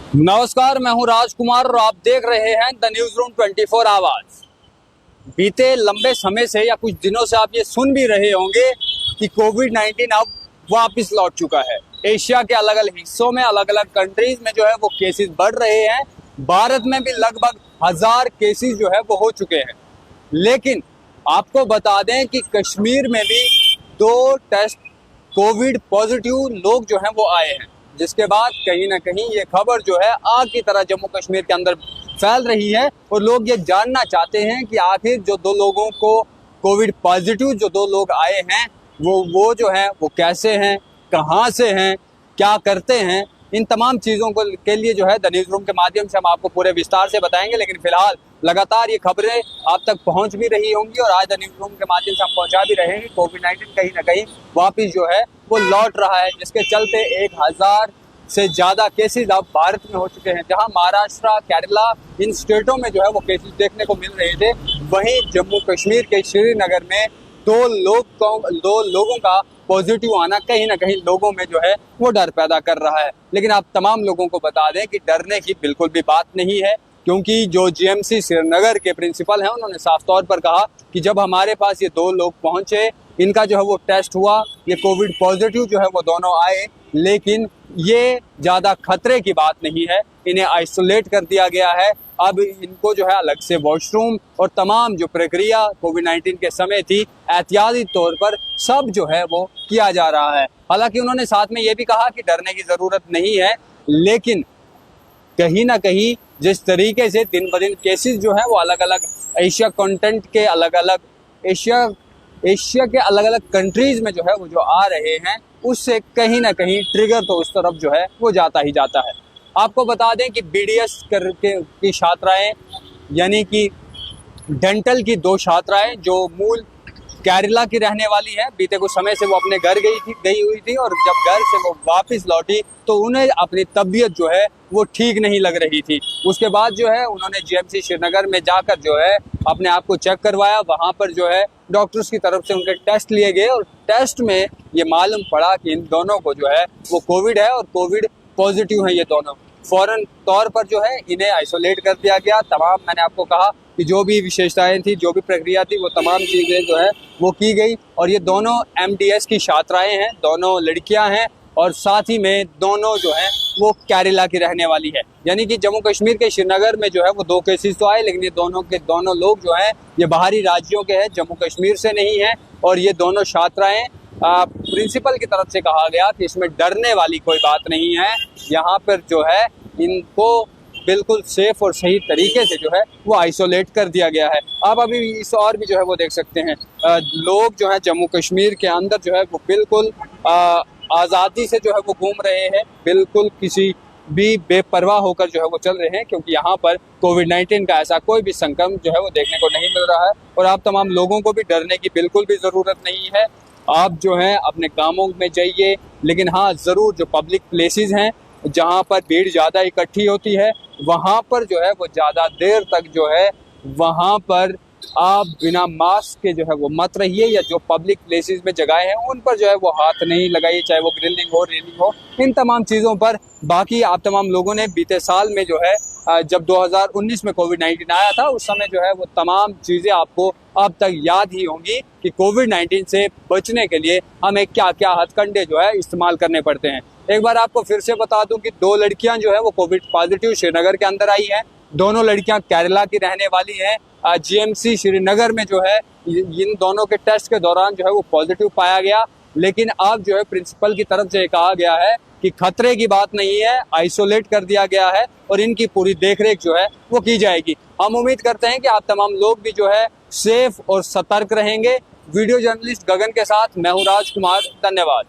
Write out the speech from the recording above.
नमस्कार, मैं हूं राजकुमार और आप देख रहे हैं द न्यूज रूम 24 आवाज। बीते लंबे समय से या कुछ दिनों से आप ये सुन भी रहे होंगे कि कोविड-19 अब वापस लौट चुका है। एशिया के अलग अलग हिस्सों में, अलग अलग कंट्रीज में जो है वो केसेस बढ़ रहे हैं। भारत में भी लगभग 1000 केसेस जो है वो हो चुके हैं। लेकिन आपको बता दें कि कश्मीर में भी 2 टेस्ट कोविड पॉजिटिव लोग जो हैं वो आए हैं, जिसके बाद कहीं ना कहीं ये खबर जो है आग की तरह जम्मू कश्मीर के अंदर फैल रही है और लोग ये जानना चाहते हैं कि आखिर जो 2 लोगों को कोविड पॉजिटिव जो 2 लोग आए हैं वो जो है वो कैसे हैं, कहाँ से हैं, क्या करते हैं। इन तमाम चीज़ों को के लिए जो है द न्यूज़ रूम के माध्यम से हम आपको पूरे विस्तार से बताएंगे। लेकिन फिलहाल लगातार ये खबरें आप तक पहुंच भी रही होंगी और आज द न्यूज़ रूम के माध्यम से हम पहुंचा भी रहे हैं। कोविड-19 कहीं ना कहीं वापिस जो है वो लौट रहा है, जिसके चलते 1000 से ज़्यादा केसेस अब भारत में हो चुके हैं। जहां महाराष्ट्र, केरला, इन स्टेटों में जो है वो केसेस देखने को मिल रहे थे, वहीं जम्मू कश्मीर के श्रीनगर में 2 लोगों का पॉजिटिव आना कहीं ना कहीं लोगों में जो है वो डर पैदा कर रहा है। लेकिन आप तमाम लोगों को बता दें कि डरने की बिल्कुल भी बात नहीं है, क्योंकि जो जीएमसी श्रीनगर के प्रिंसिपल हैं उन्होंने साफ तौर पर कहा कि जब हमारे पास ये 2 लोग पहुंचे, इनका जो है वो टेस्ट हुआ, ये कोविड पॉजिटिव जो है वो दोनों आए, लेकिन ये ज़्यादा खतरे की बात नहीं है। इन्हें आइसोलेट कर दिया गया है। अब इनको जो है अलग से वॉशरूम और तमाम जो प्रक्रिया कोविड-19 के समय थी एहतियाती तौर पर सब जो है वो किया जा रहा है। हालांकि उन्होंने साथ में ये भी कहा कि डरने की ज़रूरत नहीं है, लेकिन कहीं ना कहीं जिस तरीके से दिन ब दिन केसेस जो है वो अलग अलग एशिया कंटेंट के एशिया के अलग अलग कंट्रीज में जो है वो जो आ रहे हैं, उससे कहीं ना कहीं ट्रिगर तो उस तरफ जो है वो जाता ही जाता है। आपको बता दें कि बीडीएस की छात्राएं यानी कि डेंटल की 2 छात्राएं जो मूल केरला की रहने वाली है, बीते कुछ समय से वो अपने घर गई हुई थी और जब घर से वो वापस लौटी तो उन्हें अपनी तबीयत जो है वो ठीक नहीं लग रही थी। उसके बाद जो है उन्होंने जीएमसी श्रीनगर में जाकर जो है अपने आप को चेक करवाया। वहाँ पर जो है डॉक्टर्स की तरफ से उनके टेस्ट लिए गए और टेस्ट में ये मालूम पड़ा कि इन दोनों को जो है वो कोविड है और कोविड पॉजिटिव है। ये दोनों फौरन तौर पर जो है इन्हें आइसोलेट कर दिया गया। तमाम मैंने आपको कहा कि जो भी विशेषताएं थी, जो भी प्रक्रिया थी, वो तमाम चीज़ें जो है वो की गई। और ये दोनों एमडीएस की छात्राएं हैं, दोनों लड़कियां हैं और साथ ही में दोनों जो हैं वो केरला की रहने वाली है। यानी कि जम्मू कश्मीर के श्रीनगर में जो है वो 2 केसेस तो आए, लेकिन ये दोनों के दोनों लोग जो हैं ये बाहरी राज्यों के हैं, जम्मू कश्मीर से नहीं है। और ये दोनों छात्राएं प्रिंसिपल की तरफ से कहा गया कि इसमें डरने वाली कोई बात नहीं है। यहाँ पर जो है इनको बिल्कुल सेफ और सही तरीके से जो है वो आइसोलेट कर दिया गया है। आप अभी इस और भी जो है वो देख सकते हैं, लोग जो है जम्मू कश्मीर के अंदर जो है वो बिल्कुल आज़ादी से जो है वो घूम रहे हैं, बिल्कुल किसी भी बेपरवाह होकर जो है वो चल रहे हैं, क्योंकि यहाँ पर कोविड-19 का ऐसा कोई भी संक्रमण जो है वो देखने को नहीं मिल रहा है। और आप तमाम लोगों को भी डरने की बिल्कुल भी ज़रूरत नहीं है। आप जो है अपने कामों में जाइए, लेकिन हाँ ज़रूर जो पब्लिक प्लेसेस हैं जहाँ पर भीड़ ज़्यादा इकट्ठी होती है, वहाँ पर जो है वो ज़्यादा देर तक जो है वहाँ पर आप बिना मास्क के जो है वो मत रहिए, या जो पब्लिक प्लेसेस में जगह हैं उन पर जो है वो हाथ नहीं लगाइए, चाहे वो ग्रिलिंग हो, रेलिंग हो, इन तमाम चीज़ों पर। बाकी आप तमाम लोगों ने बीते साल में जो है जब 2019 में कोविड-19 आया था, उस समय जो है वो तमाम चीज़ें आपको अब तक याद ही होंगी कि कोविड-19 से बचने के लिए हमें क्या क्या हथकंडे जो है इस्तेमाल करने पड़ते हैं। एक बार आपको फिर से बता दूं कि 2 लड़कियां जो है वो कोविड पॉजिटिव श्रीनगर के अंदर आई हैं। दोनों लड़कियां केरला की रहने वाली हैं। जीएमसी श्रीनगर में जो है इन दोनों के टेस्ट के दौरान जो है वो पॉजिटिव पाया गया। लेकिन अब जो है प्रिंसिपल की तरफ से कहा गया है कि खतरे की बात नहीं है, आइसोलेट कर दिया गया है और इनकी पूरी देखरेख जो है वो की जाएगी। हम उम्मीद करते हैं कि आप तमाम लोग भी जो है सेफ और सतर्क रहेंगे। वीडियो जर्नलिस्ट गगन के साथ मैं हूँ राजकुमार। धन्यवाद।